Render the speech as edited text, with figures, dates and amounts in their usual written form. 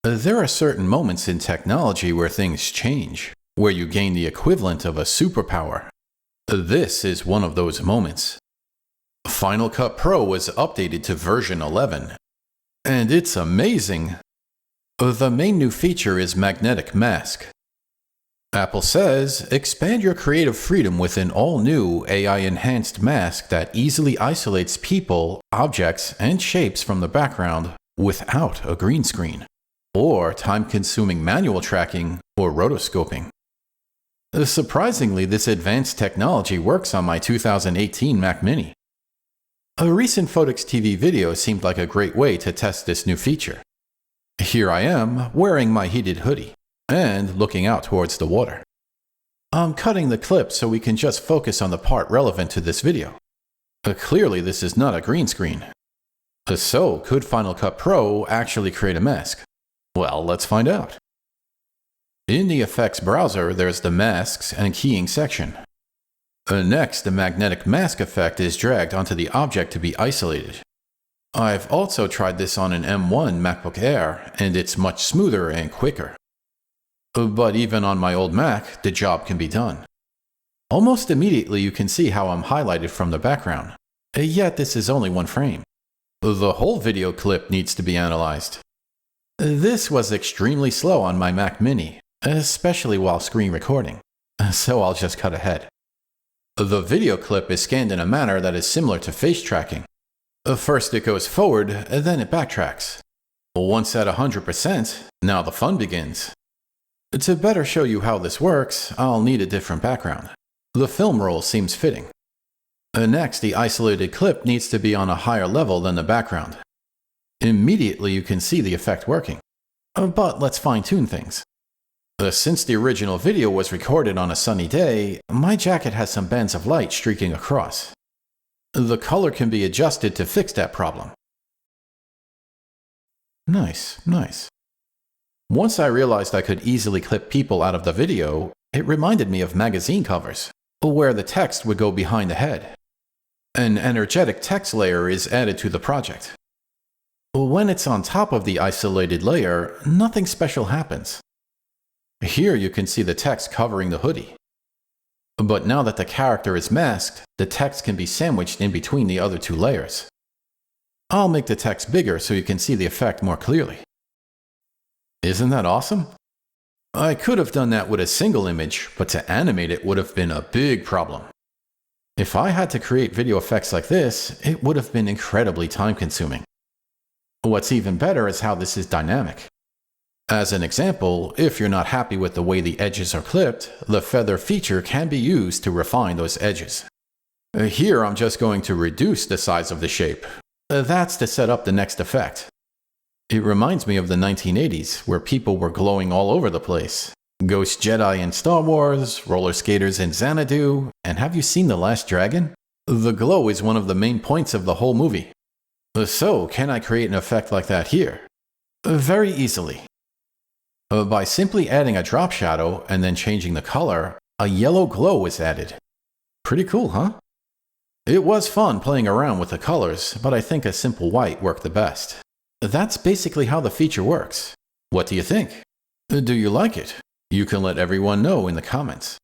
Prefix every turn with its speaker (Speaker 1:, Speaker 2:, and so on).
Speaker 1: There are certain moments in technology where things change, where you gain the equivalent of a superpower. This is one of those moments. Final Cut Pro was updated to version 11. And it's amazing! The main new feature is Magnetic Mask. Apple says, expand your creative freedom with an all-new AI-enhanced mask that easily isolates people, objects, and shapes from the background without a green screen, or time-consuming manual tracking or rotoscoping. Surprisingly, this advanced technology works on my 2018 Mac Mini. A recent Phottix TV video seemed like a great way to test this new feature. Here I am, wearing my heated hoodie, and looking out towards the water. I'm cutting the clip so we can just focus on the part relevant to this video. Clearly this is not a green screen. So, could Final Cut Pro actually create a mask? Well, let's find out. In the effects browser, there's the Masks and Keying section. Next, the magnetic mask effect is dragged onto the object to be isolated. I've also tried this on an M1 MacBook Air, and it's much smoother and quicker. But even on my old Mac, the job can be done. Almost immediately you can see how I'm highlighted from the background. Yet this is only one frame. The whole video clip needs to be analyzed. This was extremely slow on my Mac Mini, especially while screen recording, so I'll just cut ahead. The video clip is scanned in a manner that is similar to face tracking. First it goes forward, then it backtracks. Once at 100%, now the fun begins. To better show you how this works, I'll need a different background. The film roll seems fitting. Next, the isolated clip needs to be on a higher level than the background. Immediately you can see the effect working. But let's fine-tune things. Since the original video was recorded on a sunny day, my jacket has some bands of light streaking across. The color can be adjusted to fix that problem. Nice. Once I realized I could easily clip people out of the video, it reminded me of magazine covers, where the text would go behind the head. An energetic text layer is added to the project. When it's on top of the isolated layer, nothing special happens. Here you can see the text covering the hoodie. But now that the character is masked, the text can be sandwiched in between the other two layers. I'll make the text bigger so you can see the effect more clearly. Isn't that awesome? I could have done that with a single image, but to animate it would have been a big problem. If I had to create video effects like this, it would have been incredibly time-consuming. What's even better is how this is dynamic. As an example, if you're not happy with the way the edges are clipped, the feather feature can be used to refine those edges. Here I'm just going to reduce the size of the shape. That's to set up the next effect. It reminds me of the 1980s, where people were glowing all over the place. Ghost Jedi in Star Wars, roller skaters in Xanadu, and have you seen The Last Dragon? The glow is one of the main points of the whole movie. So, can I create an effect like that here? Very easily. By simply adding a drop shadow and then changing the color, a yellow glow is added. Pretty cool, huh? It was fun playing around with the colors, but I think a simple white worked the best. That's basically how the feature works. What do you think? Do you like it? You can let everyone know in the comments.